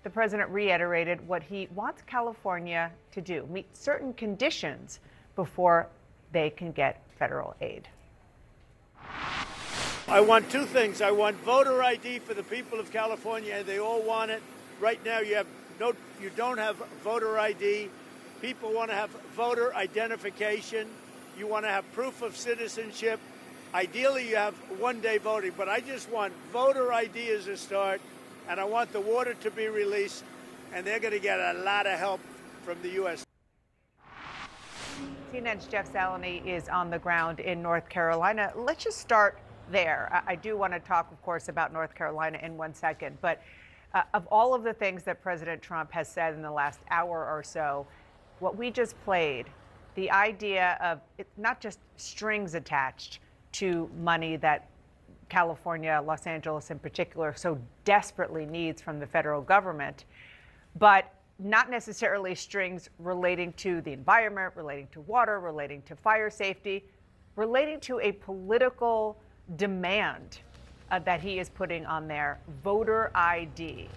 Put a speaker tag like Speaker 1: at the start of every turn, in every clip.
Speaker 1: the president reiterated what he wants California to do, meet certain conditions before they can get federal aid.
Speaker 2: I want two things. I want voter ID for the people of California. They all want it. Right now, you don't have voter ID. People want to have voter identification. You want to have proof of citizenship. Ideally, you have one-day voting, but I just want voter ID as a start, and I want the water to be released, and they're going to get a lot of help from the U.S.
Speaker 1: CNN's Jeff Zeleny is on the ground in North Carolina. Let's just start there. I do want to talk, of course, about North Carolina in 1 second, but of all of the things that President Trump has said in the last hour or so, what we just played, the idea of not just strings attached to money that California, Los Angeles in particular, so desperately needs from the federal government, but not necessarily strings relating to the environment, relating to water, relating to fire safety, relating to a political demand that he is putting on there, voter ID.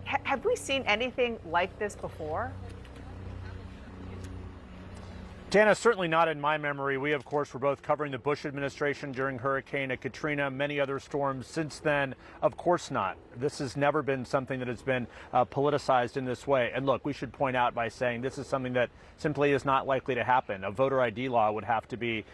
Speaker 1: Have we seen anything like this before?
Speaker 3: Dana, certainly not in my memory. We, of course, were both covering the Bush administration during Hurricane Katrina, many other storms since then. Of course not. This has never been something that has been politicized in this way. And look, we should point out by saying this is something that simply is not likely to happen. A voter ID law would have to be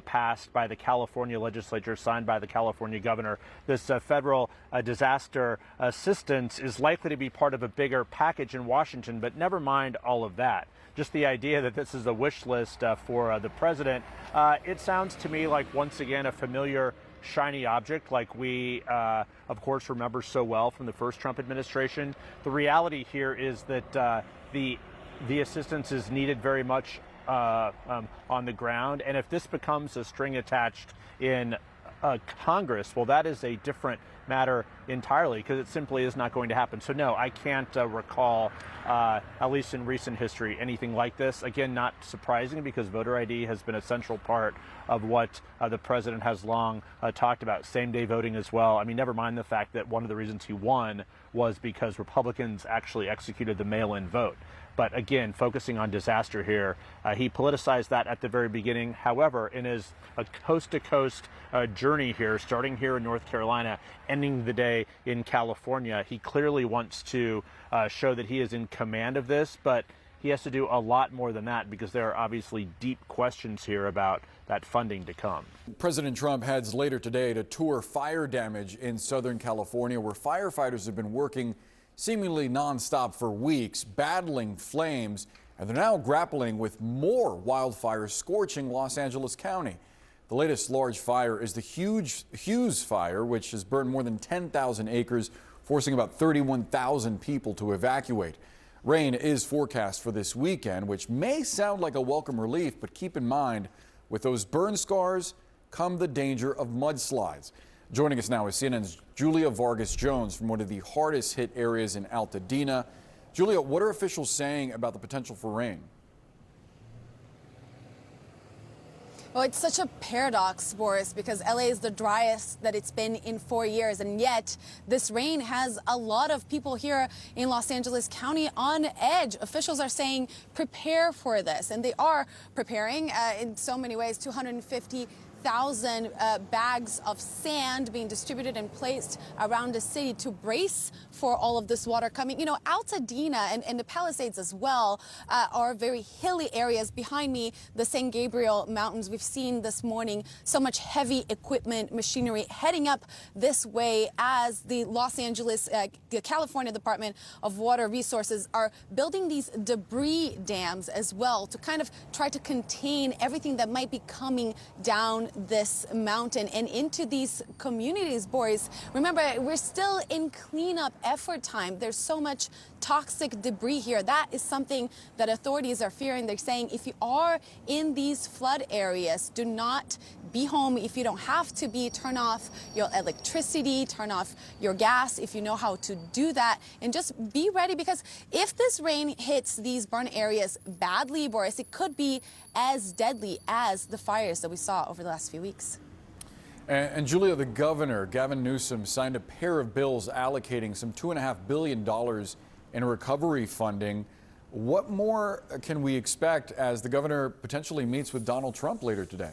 Speaker 3: passed by the California legislature, signed by the California governor. This federal disaster assistance is likely to be part of a bigger package in Washington, but never mind all of that. Just the idea that this is a wish list for the president, it sounds to me like, once again, a familiar shiny object like we, of course, remember so well from the first Trump administration. The reality here is that the assistance is needed very much on the ground. And if this becomes a string attached in Congress, well, that is a different matter entirely, because it simply is not going to happen. So no, I can't recall, at least in recent history, anything like this. Again, not surprising, because voter ID has been a central part of what the president has long talked about. Same-day voting as well. I mean, never mind the fact that one of the reasons he won was because Republicans actually executed the mail-in vote. But again, focusing on disaster here, he politicized that at the very beginning. However, in his coast-to-coast journey here, starting here in North Carolina, ending the day in California, he clearly wants to show that he is in command of this, but he has to do a lot more than that, because there are obviously deep questions here about that funding to come.
Speaker 4: President Trump heads later today to tour fire damage in Southern California, where firefighters have been working seemingly nonstop for weeks, battling flames, and they're now grappling with more wildfires scorching Los Angeles County. The latest large fire is the Hughes Fire, which has burned more than 10,000 acres, forcing about 31,000 people to evacuate. Rain is forecast for this weekend, which may sound like a welcome relief, but keep in mind, with those burn scars come the danger of mudslides. Joining us now is CNN's Julia Vargas Jones from one of the hardest hit areas in Altadena. Julia, what are officials saying about the potential for rain?
Speaker 5: Well, it's such a paradox, Boris, because LA is the driest that it's been in 4 years, and yet this rain has a lot of people here in Los Angeles County on edge. Officials are saying prepare for this, and they are preparing in so many ways. 250,000 bags of sand being distributed and placed around the city to brace for all of this water coming. You know, Altadena and the Palisades as well are very hilly areas. Behind me, the San Gabriel Mountains. We've seen this morning so much heavy equipment, machinery heading up this way as the Los Angeles, the California Department of Water Resources are building these debris dams as well to kind of try to contain everything that might be coming down this mountain and into these communities, Boris. Remember, we're still in cleanup effort time. There's so much toxic debris here. That is something that authorities are fearing. They're saying if you are in these flood areas, do not be home if you don't have to be. Turn off your electricity, turn off your gas if you know how to do that, and just be ready, because if this rain hits these burn areas badly, Boris, it could be as deadly as the fires that we saw over the last few weeks.
Speaker 4: And Julia, the governor, Gavin Newsom, signed a pair of bills allocating some $2.5 billion in recovery funding. What more can we expect as the governor potentially meets with Donald Trump later today?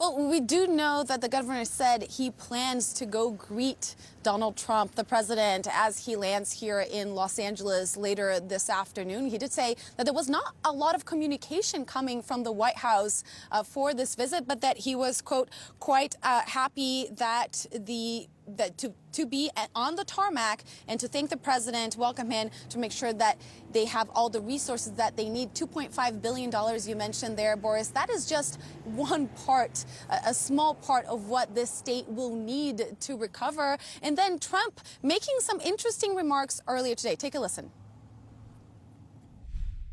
Speaker 5: Well, we do know that the governor said he plans to go greet Donald Trump, the president, as he lands here in Los Angeles later this afternoon. He did say that there was not a lot of communication coming from the White House for this visit, but that he was, quote, quite happy that to be on the tarmac and to thank the president, welcome him, to make sure that they have all the resources that they need. $2.5 billion you mentioned there, Boris. That is just one part, a small part of what this state will need to recover. And then Trump making some interesting remarks earlier today. Take a listen.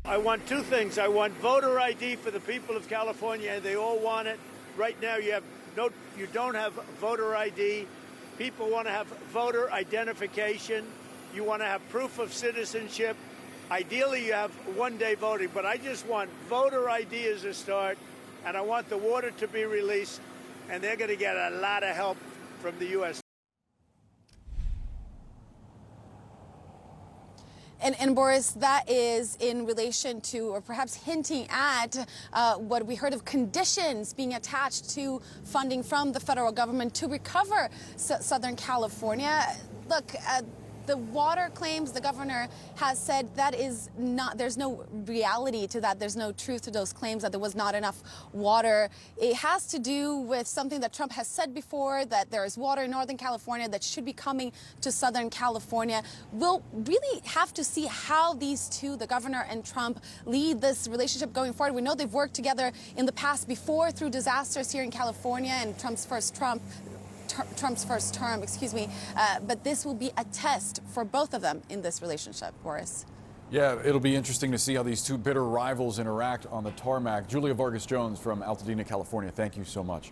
Speaker 2: I want two things. I want voter ID for the people of California, and they all want it. Right now, you don't have voter ID. People want to have voter identification. You want to have proof of citizenship. Ideally, you have one-day voting, but I just want voter ID as a start, and I want the water to be released, and they're going to get a lot of help from the U.S.
Speaker 5: And Boris, that is in relation to, or perhaps hinting at, what we heard of conditions being attached to funding from the federal government to recover Southern California. Look, the water claims, the governor has said that is not, there's no reality to that. There's no truth to those claims that there was not enough water. It has to do with something that Trump has said before, that there is water in Northern California that should be coming to Southern California. We'll really have to see how these two, the governor and Trump, lead this relationship going forward. We know they've worked together in the past before through disasters here in California and Trump's first term, but this will be a test for both of them in this relationship, Boris.
Speaker 4: Yeah, it'll be interesting to see how these two bitter rivals interact on the tarmac. Julia Vargas Jones from Altadena, California, thank you so much.